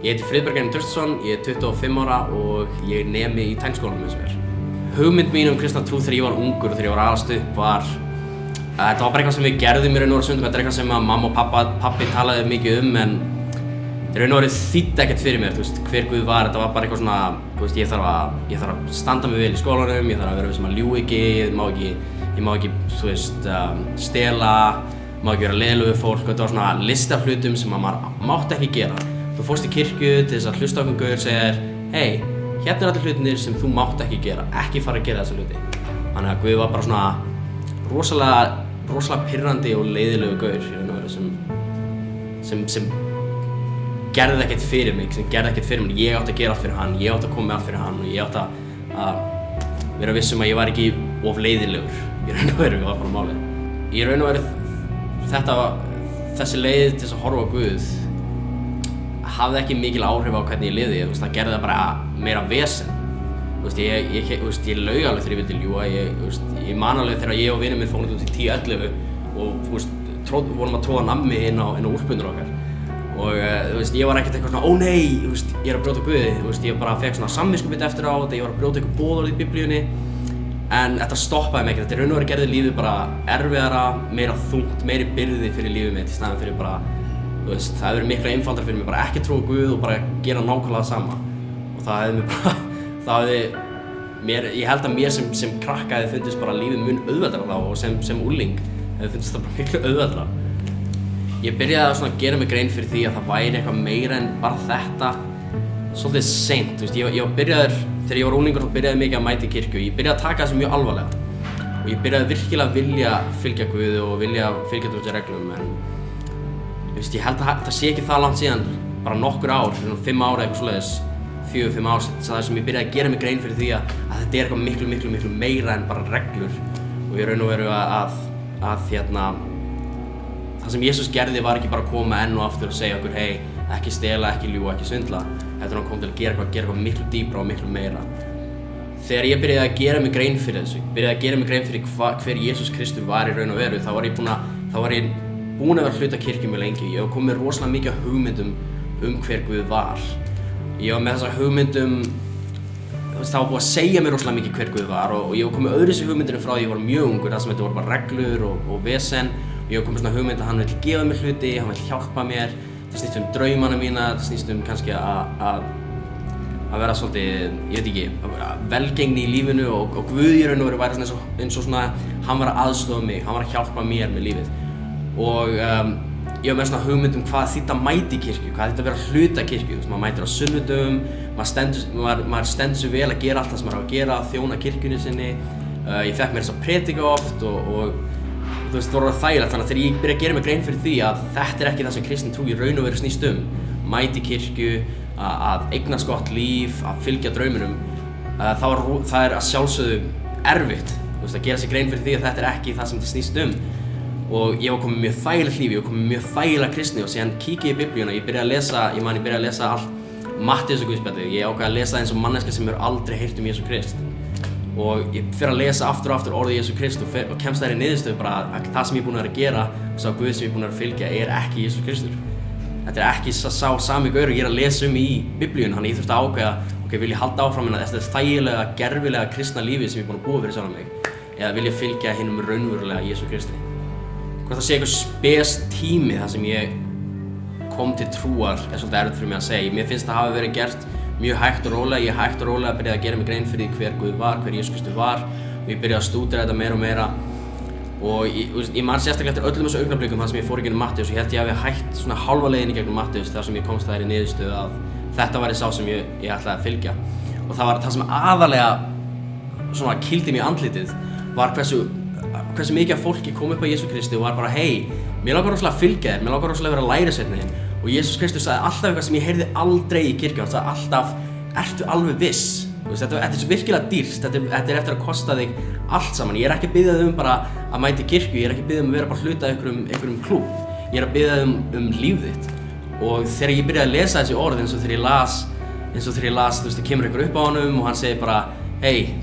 Ég heiti Friðberg Elín Traustason, ég 25 ára og ég nemi í tækniskólanum eins og er. Hugmynd mín kristna trú þegar ég var ungur og þegar ég var alast upp var þetta var bara eitthvað sem við gerðum í raun og veru stundum, þetta eitthvað sem mamma og pappi talaði mikið en í raun og veru þýddi ekkert fyrir mér, hver Guð var, þetta var bara eitthvað svona, ég þarf að standa mig vel í skólanum, ég þarf að vera viss að ljúga ekki, ég má ekki, stela, má ekki vera leiðilegu fólk, þetta var svona lista af hlutum sem maður mátti ekki gera. Þú fórst í kirkju til þess að hlusta á einhvern gaur segir, hey, hérna allir hlutinir sem þú mátt ekki gera, ekki fara að gera þessa hluti. Þannig að Guð var bara svona rosalega pirrandi og leiðilegu gaur í raun og veru sem gerði ekkert fyrir mig, ég átti að gera allt fyrir hann, ég átti að koma með allt fyrir hann og ég átti að vera viss að ég var ekki of leiðilegur í raun og veru, var bara málið. Í raun og veru þessi leið til að horfa á Guð hafði ekki mikil áhrif á hvernig ég lifði, það gerði það bara meira vesen. Ég laug alveg þegar ég vildi ljúga, ég man alveg þegar ég og vinur minn fórum út í 10-11 og vorum að tróða nammi inn á úlpundur okkar. Og ég var ekkert eitthvað svona, ó nei, ég er að brjóta Guði, ég bara fekk svona samviskubit eftir á þetta, ég var að brjóta eitthvað boðorð í Biblíunni. En þetta stoppaði mig ekkert, þetta í raun og veru gerði lífið bara erfiðara, meira þungt, meiri byrði fyrir lífið mitt í staðinn fyrir bara það hefði verið miklu einfaldara fyrir mig bara ekki trúa Guð og bara gera nákvæmlega það sama. Og ég held að mér sem krakka hefði fundist bara lífið mun auðveldara þá og sem ungling hefði fundist það bara miklu auðveldara. Ég byrjaði að gera mig grein fyrir því að það væri eitthvað meira en bara þetta svolítið seint. Ég var byrjaður, þegar ég var unglingur þá byrjaði mikið að mæta í kirkju. Ég byrjaði að taka þessu mjög alvarlega og ég byrjaði virkilega að vilja fylgja Guði og vilja fylgja þessu reglum. Ég held að það sé ekki það langt síðan, bara nokkur ár, 5 ár eitthvað svoleiðis, 4-5 ár, þar sem ég byrjaði að gera mig grein fyrir því að þetta er eitthvað miklu meira en bara reglur. Og í raun og veru það sem Jesús gerði var ekki bara að koma enn og aftur og segja okkur, hey, ekki stela, ekki ljúga, ekki svindla. Heldur hann kom til að gera eitthvað miklu dýpra og miklu meira. Þegar ég byrjaði að gera mig grein fyrir þessu, byrjaði að gera mig grein fyrir hver Jesús Kristur var í raun og veru, þá var ég búinn að vera hluta kirkju mjög lengi. Ég var komið með rosalega mikið hugmyndum hver Guð var. Ég var með þessar hugmyndum, það var búið að segja mér rosalega mikið hver Guð var og ég var komið með öðruvísi hugmyndinu frá því ég var mjög ungur, það sem þetta voru bara reglur og vesen. Ég var komið með svona hugmynd að hann vill gefa mér hluti, hann vill hjálpa mér, það snýst draumana mína, það snýst kannski að vera svolítið, ég veit ekki, velgengni í lífinu og Guð í raun og veru væri eins og svona, hann var að aðstoða mig, hann var að hjálpa mér með lífið. Og ég var með svona hugmynd hvað þýddi að mæta í kirkju, hvað þýddi að vera hluta kirkju. Maður mætir á sunnudögum, maður stendur sig vel að gera allt það sem maður á að gera, þjóna kirkjunni sinni. Ég fekk mér þess að predika oft og það var þægilegt, þannig að þegar ég byrjaði að gera mig grein fyrir því að þetta er ekki það sem kristin trú í raun og veru snýst mæta í kirkju, að eignast gott líf, að fylgja draumunum, það er að sjálfsögðu erfitt, að gera sig grein fyrir því að þetta er ekki það sem þetta snýst Og ég var komið mjög þægilegt líf, ég var komið mjög þægilega kristni og síðan kíkja ég í Biblíuna, ég byrjaði að lesa allt Matteusar guðspjallið, ég ákvað að lesa eins og manneskja sem hefur aldrei heyrt Jesú Krist. Og ég fer að lesa aftur og aftur orðið Jesú Krist og kemst þær í niðurstöðu bara að það sem ég er búinn að vera að gera og sá Guð sem ég er búinn að fylgja er ekki Jesú Kristur. Þetta er ekki sá sami gaur og ég er að lesa í Biblíunni, þannig ég þurfti að ákveða, vil ég halda áfram með þetta þægilega, gerfilega kristna lífi sem ég er búinn að búa fyrir sjálfan mig, eða vil ég fylgja hinum raunverulega Jesú Kristi. Hvort það sé eitthvað spes tími þar sem ég kom til trúar er svolítið erfitt fyrir mig að segja. Mér finnst það hafi verið gert mjög hægt og rólega. Ég hægt og rólega byrjaði að gera mig grein fyrir hver Guð var, hver Jesús Kristur var og ég byrjaði að stúdera þetta meira og meira. Og ég man sérstaklega eftir öllum þessu augnablikum þar sem ég fór í gegnum Matteus og ég held ég hafi hægt svona hálfa leiðin í gegnum Matteus þar sem ég komst þær í niðurstöðu að þetta væri sá sem ég ætlaði að fylgja. Og það var það sem aðalega svona kýldi mig í andlitið var hversu mikið af fólki kom upp á Jesú Kristi og var bara, hey, mér langar rosalega að fylgja þér, mér langar rosalega að vera lærisveinninn þinn. Og Jesús Kristur sagði alltaf eitthvað sem ég heyrði aldrei í kirkju, hann sagði alltaf, ertu alveg viss? Þetta er svo virkilega dýrt, þetta er eftir að kosta þig allt saman. Ég er ekki að biðja þig bara að mæta í kirkju, ég er ekki að biðja að vera bara hluta af einhverjum klúbb. Ég er að biðja þig líf þitt. Og þegar ég byrjaði að lesa þessi orð eins og þegar ég las, það kemur einhver upp á honum og hann segir bara, hey,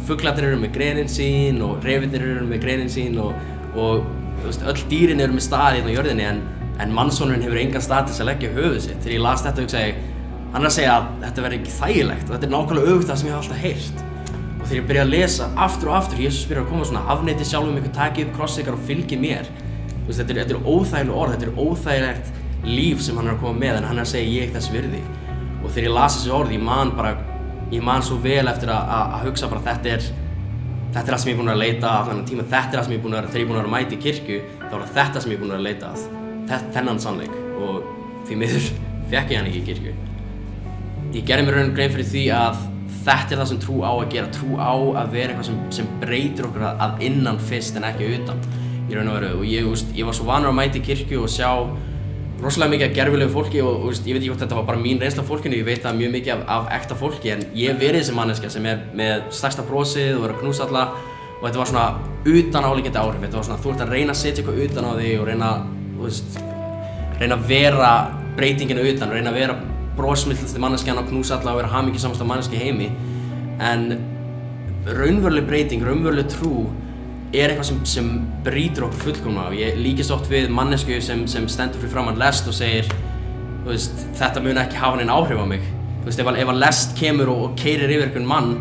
fuglarnir eru með grenin sín og refirnir eru með grenin sín og öll dýrin eru með stað hérna á jörðinni en en mannssonurinn hefur engan stað til að leggja höfuð sitt. Þegar ég las þetta hugsaði ég, hann er að segja að þetta verði ekki þægilegt og þetta nákvæmlega öfugt það sem ég hef alltaf heyrt. Og þegar ég byrja að lesa aftur og aftur, Jesus byrjar að koma svona afneitið sjálfum ykkur, takið upp kross ykkar og fylgið mér. Þetta er óþægileg orð, þetta er óþægilegt líf sem hann er að koma með en hann er að segja ég þess virði. Og þegar ég las þessi orð, ég man svo vel eftir að hugsa bara þetta er það sem ég er búinn að leita allan tíma, þetta er það sem ég er búinn að, þegar ég er búinn að mæta í kirkju, þá er þetta sem ég er búinn að leita að, þennan sannleik og því miður fékk ég hann ekki í kirkju. Ég gerði mér grein fyrir því að þetta er það sem trú á að gera, trú á að vera eitthvað sem breytir okkur að innan fyrst en ekki utan í raun og veru og ég var svo vanur að mæta í kirkju og sjá rosalega mikið af gerfilegu fólki og ég veit ekki hvort þetta var bara mín reynsla af fólkinu, ég veit það mjög mikið af ekta fólki en ég hef verið þessi manneskja sem er með stærsta brosið og verið að knúsa alla og þetta var svona utanáliggjandi áhrif, þetta var svona þú ert að reyna að setja eitthvað utan á þig og reyna að vera breytingina utan, reyna að vera brosmildasti manneskjan og knúsa alla og vera hamingjusamasta manneskja í heimi en raunveruleg breyting, raunveruleg trú er eitthvað sem brýtur okkur fullkomlega og ég líkist oft við mannesku sem stendur fyrir framan lest og segir þetta mun ekki hafa neinn áhrif á mig ef að lest kemur og keyrir yfir einhvern mann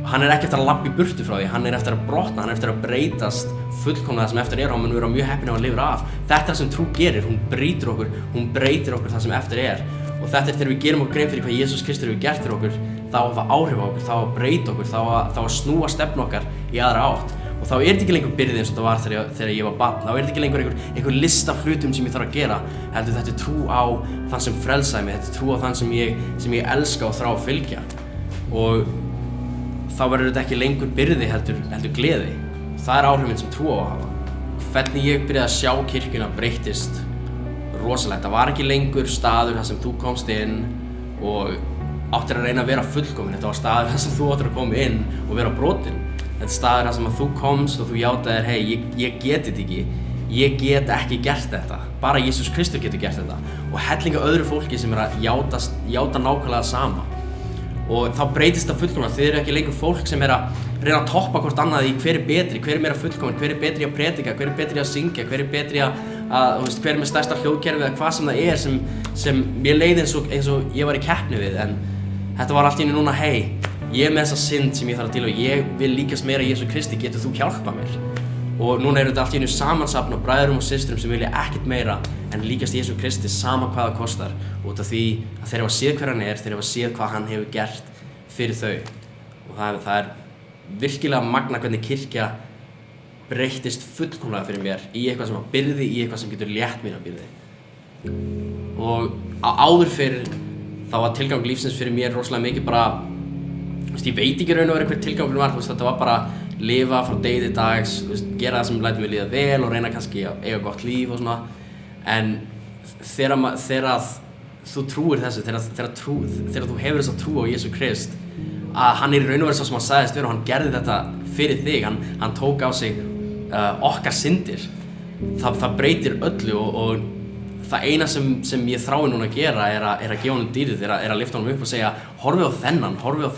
hann er ekki eftir að labba í burtu frá því, hann er eftir að brotna, hann er eftir að breytast fullkomlega það sem eftir er og hann mun vera mjög heppinn ef hann lifir af. Þetta er sem trú gerir, hún brýtur okkur, hún breytir okkur það sem eftir er og þetta er þegar við gerum okkur grein fyrir hvað Jesús Kristur hefur gert fyrir okkur, þá að hafa áhrif á okkur, þá að breyta okkur, þá að snúa stefnu okkar í aðra átt og þá er þetta ekki lengur byrði eins og þetta var þegar ég var barn, þá er þetta ekki lengur einhver lista af hlutum sem ég þarf að gera, heldur þetta er trú á þann sem frelsaði mig, þetta er trú á þann sem ég elska og þrá að fylgja og þá verður þetta ekki lengur byrði heldur gleði. Það er áhrifin sem trú á að hafa. Hvernig ég byrjaði að sjá kirkjuna breyttist rosalegt. Það var ekki lengur staður þar sem þú komst inn og áttir að reyna að vera fullkominn. Þetta var staður þar sem þú áttir að koma inn og vera brotinn. Þetta er staður þar sem að þú komst og þú játaðir, hey, ég get þetta ekki. Ég get ekki gert þetta. Bara Jesús Kristur getur gert þetta. Og hellinga öðru fólki sem er að játa nákvæmlega sama. Og þá breytist það fullkomlega, þið eru ekki lengur fólk sem er að reyna að toppa hvort annað í hver er betri, hver er meira fullkominn, hver er betri að predika, hver er betri að syngja, hver er betri hver er með stærsta hljóðkerfið eða hvað sem það er sem mér leið eins og ég var í keppni við en þetta var allt í einu núna, hey, ég er með þessa synd sem ég þarf að díla við, ég vil líkast meira Jesú Kristi, getur þú hjálpað mér? Og núna eru þetta allt í einu samansafn af bræðrum og systrum sem vilja ekkert meira en líkast Jesú Kristi sama hvað það kostar út af því að þeir hafa séð hver hann er, þeir hafa séð hvað hann hefur gert fyrir þau og það er virkilega magna hvernig kirkja breyttist fullkomlega fyrir mér í eitthvað sem að byrði, í eitthvað sem getur létt mína byrði og áður fyrir þá var tilgang lífsins fyrir mér rosalega mikið bara ég veit ekki raun og veru hver tilgangur var, þetta var bara lifa frá degi til dags, gera það sem lætur mig líða vel og reyna kannski að eiga gott líf og svona en þegar þú trúir þessu, þegar þú hefur þessa trú á Jesú Krist að hann er í raun og veru svo sem hann sagðist vera og hann gerði þetta fyrir þig, hann tók á sig okkar syndir það breytir öllu og það eina sem ég þrái núna að gera er að gefa honum dýrið, er að lyfta honum upp og segja horfið á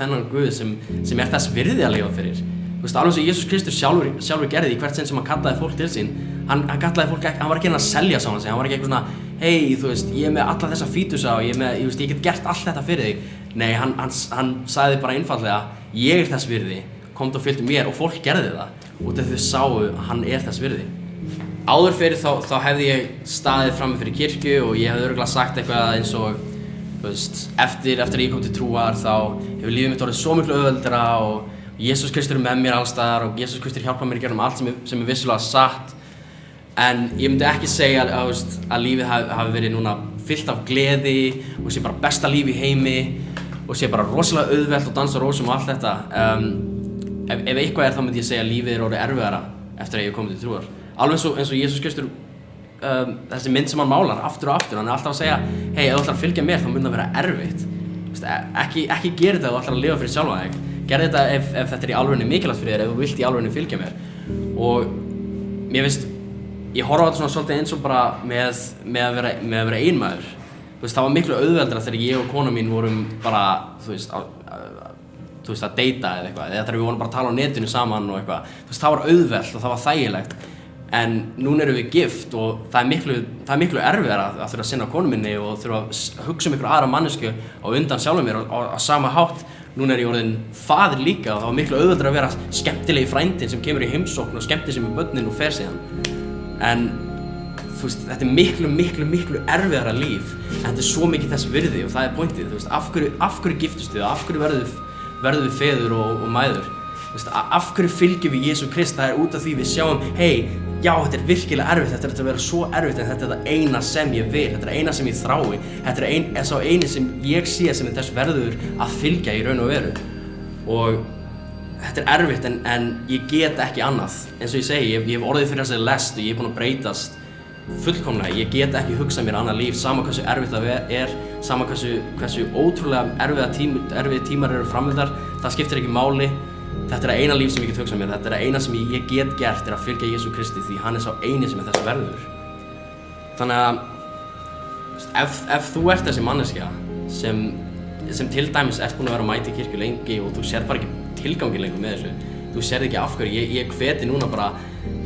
þennan Guð sem er þess virði að lifa fyrir alveg svo Jesús Kristur sjálfur gerði í hvert sinn sem hann kallaði fólk til sín hann kallaði fólk ekki, hann var ekki að selja saman sig, hann var ekki eitthvað svona hey, ég er með alla þessa fítusa og ég get gert allt þetta fyrir þig nei, hann sagði bara einfaldlega ég er þess virði, komdu og fylgdu mér og fólk gerði það út af þau sáu hann er þess virði áður fyrir þá hefði ég staðið frammi fyrir kirkju og ég hefði örugglega sagt eitthvað eins og eftir að ég kom til trúar þá hefur lífið mitt orðið svo miklu auðveldara og Jesús Kristur er með mér alls staðar og Jesús Kristur hjálpar mér í gegnum allt sem er vissulega satt en ég myndi ekki segja að lífið hafi verið núna fyllt af gleði og sé bara besta líf í heimi og sé bara rosalega auðvelt og dansa rósum og allt þetta ef eitthvað þá myndi ég segja að lífið er orðið erfiðara eftir að ég hef komið til trúar alveg eins og Jesús Kristur þessi mynd sem hann málar aftur og aftur hann er alltaf að segja hey, ef þú ætlar að fylgja mér þá mun það vera erfitt ekki gera þetta ef þú ætlar að lifa fyrir sjálfa þig gerði þetta ef þetta er í alvörunni mikilvægt fyrir þér ef þú vilt í alvörunni fylgja mér og mér finnst ég horfa á þetta svona svolítið eins og bara með að vera einmaður það var miklu auðveldara þegar ég og kona mín vorum bara að deyta eða eitthvað eða þegar við vorum bara að tala á netinu saman og eitthvað það var auðvelt og það var þægilegt en núna erum við gift og það er miklu erfiðara að þurfa að sinna konu minni og þurfa að hugsa ykkur aðra mannesku á undan sjálfum mér og á sama hátt. Núna er ég orðinn faðir líka og það var miklu auðveldara að vera skemmtilegi frændinn sem kemur í heimsókn og skemmtir sig með börnin og fer síðan. En þú veist, þetta er miklu erfiðara líf, en þetta er svo mikið þess virði og það er pointið, þú veist, af hverju giftust við, af hverju verðum við feður og mæður, þú veist, af hverju fylgjum við Jesú Krist, það er út af því við sjáum, já, þetta er virkilega erfitt, þetta er að vera svo erfitt, en þetta er það eina sem ég vil, þetta er það eina sem ég þrái, þetta er sá eini sem ég sé sem þess verður að fylgja í raun og veru. Og þetta er erfitt en ég get ekki annað, eins og ég segi, ég hef orðið fyrir þessari lest og ég er búinn að breytast fullkomlega, ég get ekki hugsað mér annað líf, sama hversu erfitt það er, sama hversu ótrúlega erfiði tímar eru framvindar, það skiptir ekki máli. Þetta er það eina líf sem ég get hugsað mér, þetta er það eina sem ég get gert að fylgja Jesú Kristi því hann er sá eini sem er þess verður. Þannig að ef þú ert þessi manneskja sem til dæmis ert búin að vera að mæta í kirkju lengi og þú sér bara ekki tilgangi lengur með þessu, þú sérð ekki af hverju, ég hveti núna bara,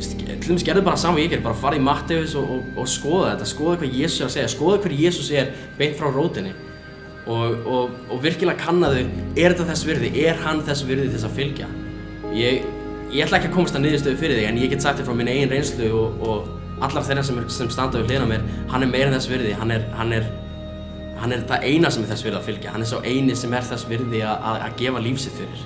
til dæmis gerðu bara saman ég bara fara í Matteus og skoða þetta, skoða hvað Jesús er að segja, skoða hver Jesús er beint frá rótinni. Og virkilega kannaðu, er þetta þess virði, er hann þess virði til þess að fylgja? Ég ætla ekki að komast að niðurstöðu fyrir þig, en ég get sagt þér frá minni eigin reynslu og allar þeirra sem standa við hliðina á mér, hann er meira en þess virði, hann er það eina sem er þess virði að fylgja, hann er sá eini sem er þess virði að gefa líf sitt fyrir.